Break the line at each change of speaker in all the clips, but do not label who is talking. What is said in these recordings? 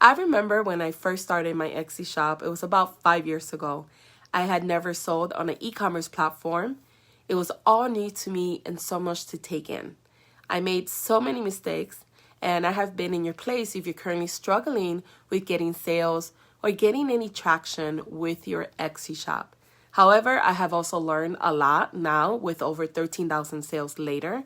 I remember when I first started my Etsy shop, it was about 5 years ago. I had never sold on an e-commerce platform. It was all new to me and so much to take in. I made so many mistakes, and I have been in your place if you're currently struggling with getting sales or getting any traction with your Etsy shop. However, I have also learned a lot now with over 13,000 sales later.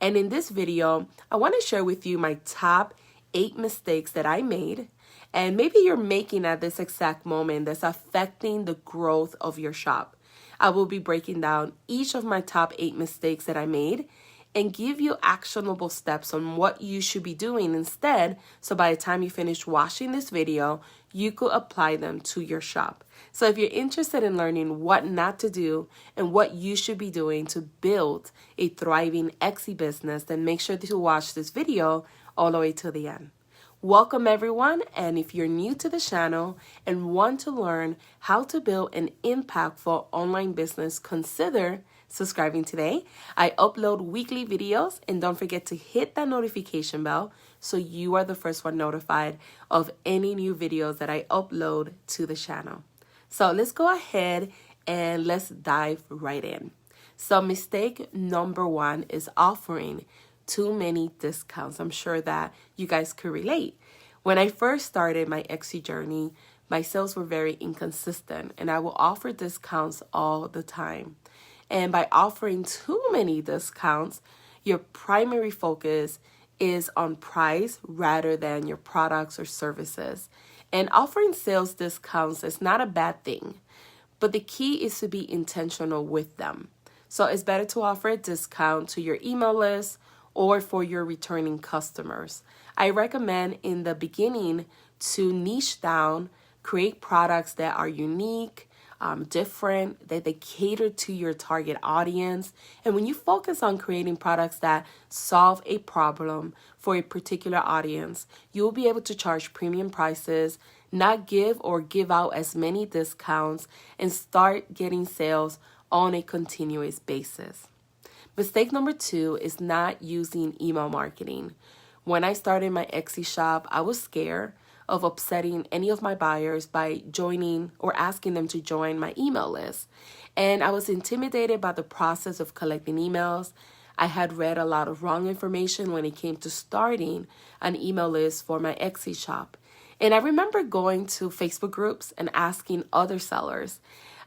And in this video, I want to share with you my top 8 mistakes that I made, and maybe you're making at this exact moment that's affecting the growth of your shop. I will be breaking down each of my top 8 mistakes that I made and give you actionable steps on what you should be doing instead, so by the time you finish watching this video, you could apply them to your shop. So if you're interested in learning what not to do and what you should be doing to build a thriving Etsy business, then make sure to watch this video all the way to the end. Welcome everyone, and if you're new to the channel and want to learn how to build an impactful online business, consider subscribing today. I upload weekly videos, and don't forget to hit that notification bell so you are the first one notified of any new videos that I upload to the channel. So let's go ahead and let's dive right in. So mistake number 1 is offering too many discounts. I'm sure that you guys could relate. When I first started my Etsy journey, my sales were very inconsistent, and I will offer discounts all the time. And by offering too many discounts, your primary focus is on price rather than your products or services. And offering sales discounts is not a bad thing, but the key is to be intentional with them. So it's better to offer a discount to your email list or for your returning customers. I recommend in the beginning to niche down, create products that are unique, different, that they cater to your target audience. And when you focus on creating products that solve a problem for a particular audience, you'll be able to charge premium prices, not give out as many discounts, and start getting sales on a continuous basis. Mistake number 2 is not using email marketing. When I started my Etsy shop, I was scared of upsetting any of my buyers by joining or asking them to join my email list. And I was intimidated by the process of collecting emails. I had read a lot of wrong information when it came to starting an email list for my Etsy shop. And I remember going to Facebook groups and asking other sellers,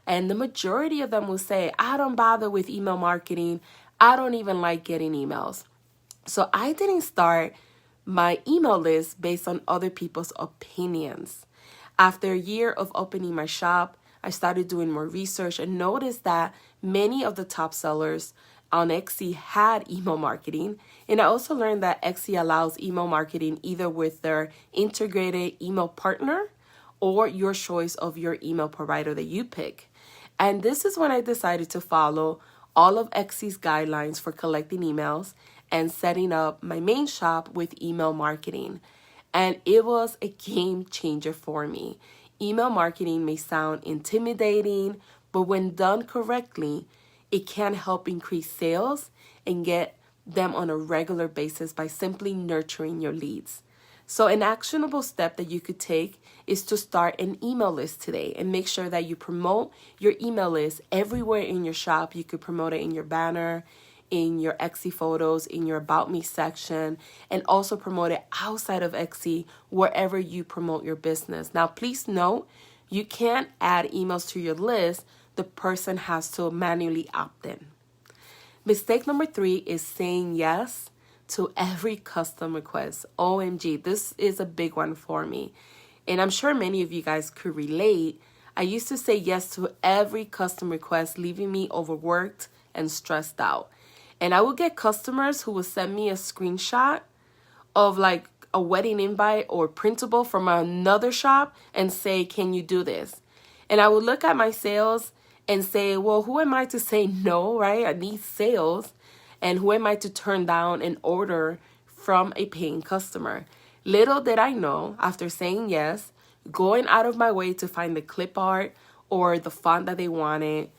and the majority of them will say, I don't bother with email marketing. I don't even like getting emails. So I didn't start my email list based on other people's opinions. After a year of opening my shop, I started doing more research and noticed that many of the top sellers on Etsy had email marketing. And I also learned that Etsy allows email marketing either with their integrated email partner or your choice of your email provider that you pick. And this is when I decided to follow all of Etsy's guidelines for collecting emails and setting up my main shop with email marketing. And it was a game changer for me. Email marketing may sound intimidating, but when done correctly, it can help increase sales and get them on a regular basis by simply nurturing your leads. So an actionable step that you could take is to start an email list today and make sure that you promote your email list everywhere in your shop. You could promote it in your banner, in your Etsy photos, in your About Me section, and also promote it outside of Etsy wherever you promote your business. Now, please note, you can't add emails to your list. The person has to manually opt in. Mistake number 3 is saying yes to every custom request. OMG, this is a big one for me. And I'm sure many of you guys could relate. I used to say yes to every custom request, leaving me overworked and stressed out. And I would get customers who would send me a screenshot of like a wedding invite or printable from another shop and say, can you do this? And I would look at my sales and say, well, who am I to say no, right? I need sales. And who am I to turn down an order from a paying customer? Little did I know, after saying yes, going out of my way to find the clip art or the font that they wanted,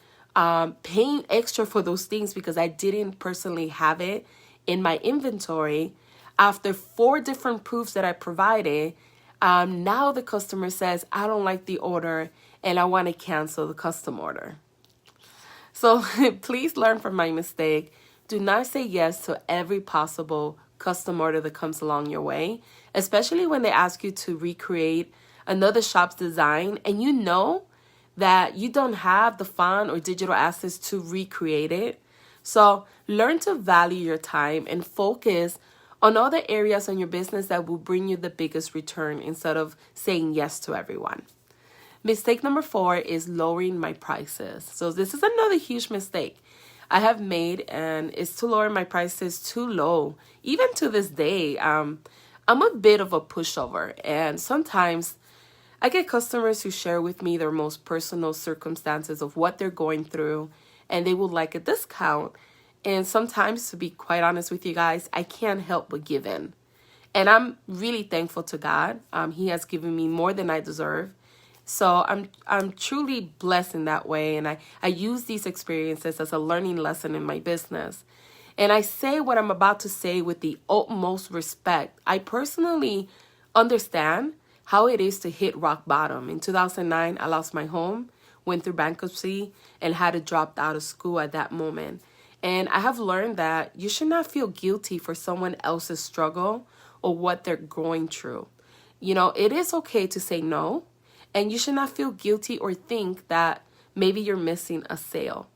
paying extra for those things because I didn't personally have it in my inventory. After 4 different proofs that I provided, Now the customer says, I don't like the order and I want to cancel the custom order. So please learn from my mistake. Do not say yes to every possible custom order that comes along your way, especially when they ask you to recreate another shop's design and you know that you don't have the font or digital assets to recreate it. So learn to value your time and focus on other areas in your business that will bring you the biggest return instead of saying yes to everyone. Mistake number 4 is lowering my prices. So this is another huge mistake I have made, and it's to lower my prices too low. Even to this day, I'm a bit of a pushover, and sometimes I get customers who share with me their most personal circumstances of what they're going through, and they would like a discount. And sometimes, to be quite honest with you guys, I can't help but give in. And I'm really thankful to God. He has given me more than I deserve. So I'm truly blessed in that way. And I use these experiences as a learning lesson in my business. And I say what I'm about to say with the utmost respect. I personally understand how it is to hit rock bottom. In 2009, I lost my home, went through bankruptcy, and had to drop out of school at that moment. And I have learned that you should not feel guilty for someone else's struggle or what they're going through. You know, it is okay to say no, and you should not feel guilty or think that maybe you're missing a sale.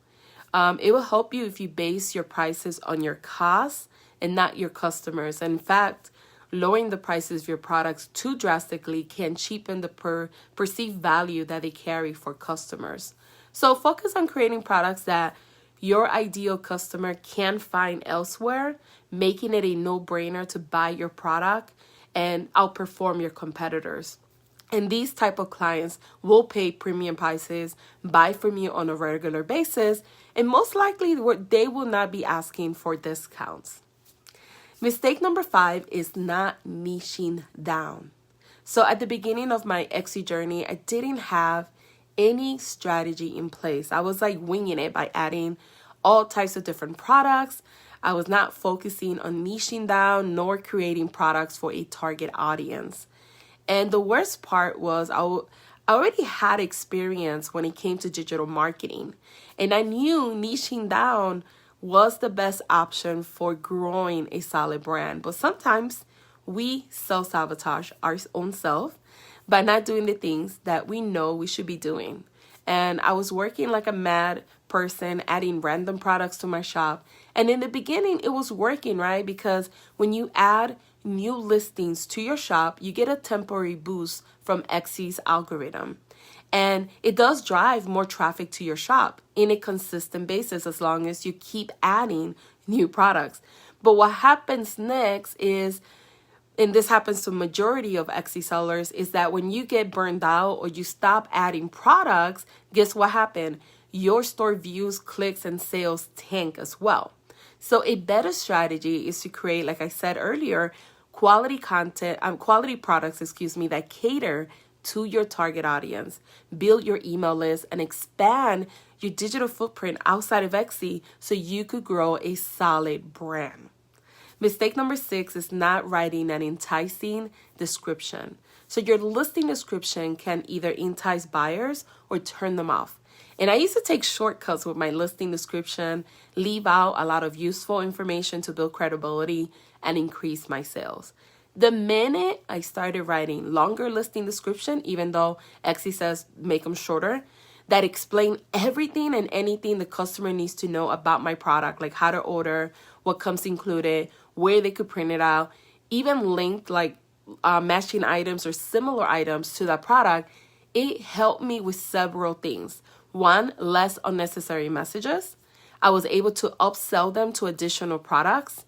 It will help you if you base your prices on your costs and not your customers. And in fact, lowering the prices of your products too drastically can cheapen the perceived value that they carry for customers. So focus on creating products that your ideal customer can find elsewhere, making it a no-brainer to buy your product and outperform your competitors. And these type of clients will pay premium prices, buy from you on a regular basis, and most likely they will not be asking for discounts. Mistake number 5 is not niching down. So at the beginning of my Etsy journey, I didn't have any strategy in place. I was like winging it by adding all types of different products. I was not focusing on niching down nor creating products for a target audience. And the worst part was I already had experience when it came to digital marketing. And I knew niching down was the best option for growing a solid brand. But sometimes we self-sabotage our own self by not doing the things that we know we should be doing. And I was working like a mad person, adding random products to my shop. And in the beginning, it was working, right? Because when you add new listings to your shop, you get a temporary boost from Etsy's algorithm. And it does drive more traffic to your shop in a consistent basis as long as you keep adding new products. But what happens next is, and this happens to majority of Etsy sellers, is that when you get burned out or you stop adding products, guess what happened? Your store views, clicks, and sales tank as well. So a better strategy is to create, like I said earlier, quality products, that cater to your target audience. Build your email list and expand your digital footprint outside of Etsy so you could grow a solid brand. Mistake number 6 is not writing an enticing description. So your listing description can either entice buyers or turn them off. And I used to take shortcuts with my listing description, leave out a lot of useful information to build credibility and increase my sales. The minute I started writing longer listing description, even though Etsy says make them shorter, that explain everything and anything the customer needs to know about my product, like how to order, what comes included, where they could print it out, even linked like matching items or similar items to that product, it helped me with several things. 1, less unnecessary messages. I was able to upsell them to additional products.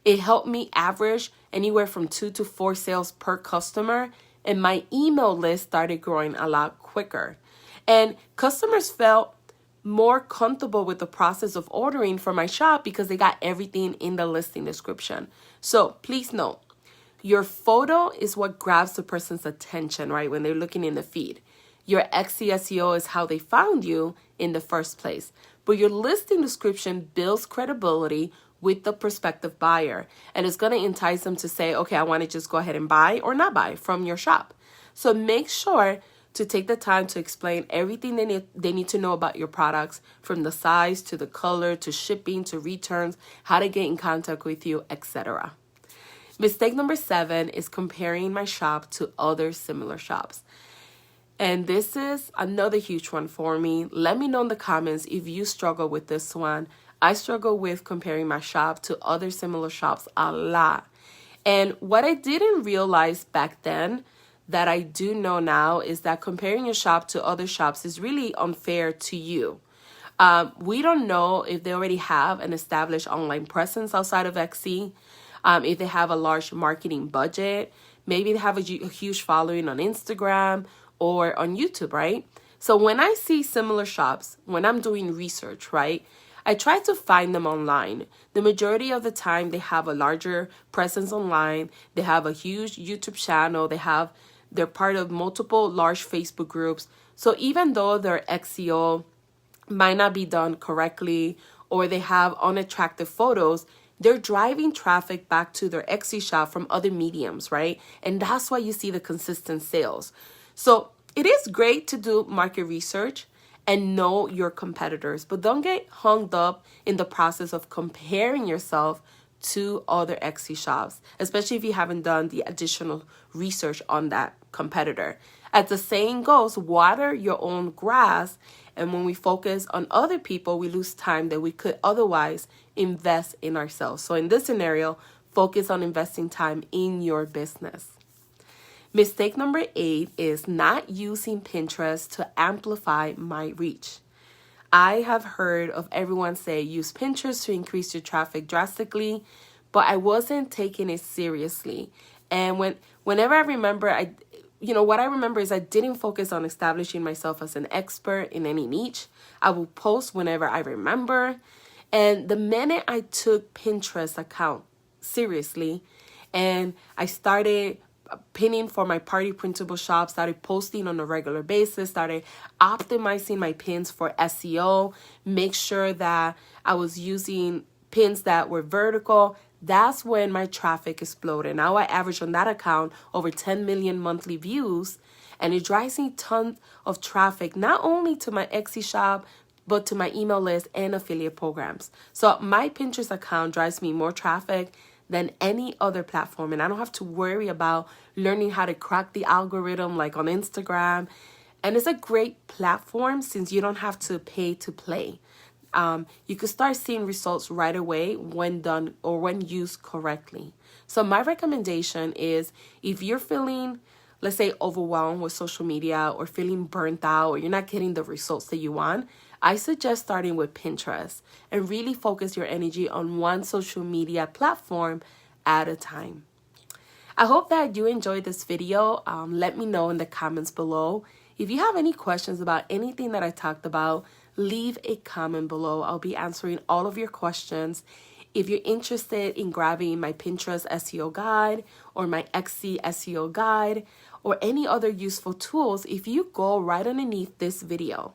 It helped me average anywhere from 2 to 4 sales per customer, and my email list started growing a lot quicker. And customers felt more comfortable with the process of ordering from my shop because they got everything in the listing description. So please note, your photo is what grabs the person's attention, right, when they're looking in the feed. Your Etsy SEO is how they found you in the first place. But your listing description builds credibility with the prospective buyer, and it's going to entice them to say, okay, I want to just go ahead and buy or not buy from your shop. So make sure to take the time to explain everything they need to know about your products, from the size to the color to shipping to returns, how to get in contact with you, etc. Mistake number 7 is comparing my shop to other similar shops. And this is another huge one for me. Let me know in the comments if you struggle with this one. I struggle with comparing my shop to other similar shops a lot. And what I didn't realize back then that I do know now is that comparing your shop to other shops is really unfair to you. We don't know if they already have an established online presence outside of Etsy, if they have a large marketing budget, maybe they have a huge following on Instagram or on YouTube, right? So when I see similar shops, when I'm doing research, right, I try to find them online. The majority of the time, they have a larger presence online. They have a huge YouTube channel. They're part of multiple large Facebook groups. So even though their SEO might not be done correctly or they have unattractive photos, they're driving traffic back to their Etsy shop from other mediums, right? And that's why you see the consistent sales. So it is great to do market research and know your competitors, but don't get hung up in the process of comparing yourself to other Etsy shops, especially if you haven't done the additional research on that competitor. As the saying goes, water your own grass. And when we focus on other people, we lose time that we could otherwise invest in ourselves. So in this scenario, focus on investing time in your business. Mistake number 8 is not using Pinterest to amplify my reach. I have heard of everyone say use Pinterest to increase your traffic drastically, but I wasn't taking it seriously. And whenever I remember, what I remember is I didn't focus on establishing myself as an expert in any niche. I will post whenever I remember. And the minute I took Pinterest account seriously and I started pinning for my party printable shop, started posting on a regular basis, started optimizing my pins for SEO, make sure that I was using pins that were vertical, that's when my traffic exploded. Now I average on that account over 10 million monthly views, and it drives me tons of traffic, not only to my Etsy shop, but to my email list and affiliate programs. So my Pinterest account drives me more traffic than any other platform, and I don't have to worry about learning how to crack the algorithm like on Instagram. And it's a great platform since you don't have to pay to play. You can start seeing results right away when done or when used correctly. So my recommendation is, if you're feeling, let's say, overwhelmed with social media or feeling burnt out or you're not getting the results that you want, I suggest starting with Pinterest and really focus your energy on one social media platform at a time. I hope that you enjoyed this video. Let me know in the comments below. If you have any questions about anything that I talked about, leave a comment below. I'll be answering all of your questions. If you're interested in grabbing my Pinterest SEO guide or my Etsy SEO guide or any other useful tools, if you go right underneath this video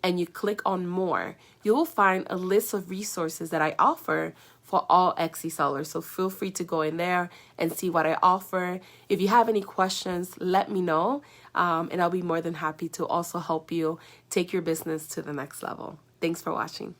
and you click on more, you will find a list of resources that I offer for all Etsy sellers. So feel free to go in there and see what I offer. If you have any questions, let me know, and I'll be more than happy to also help you take your business to the next level. Thanks for watching.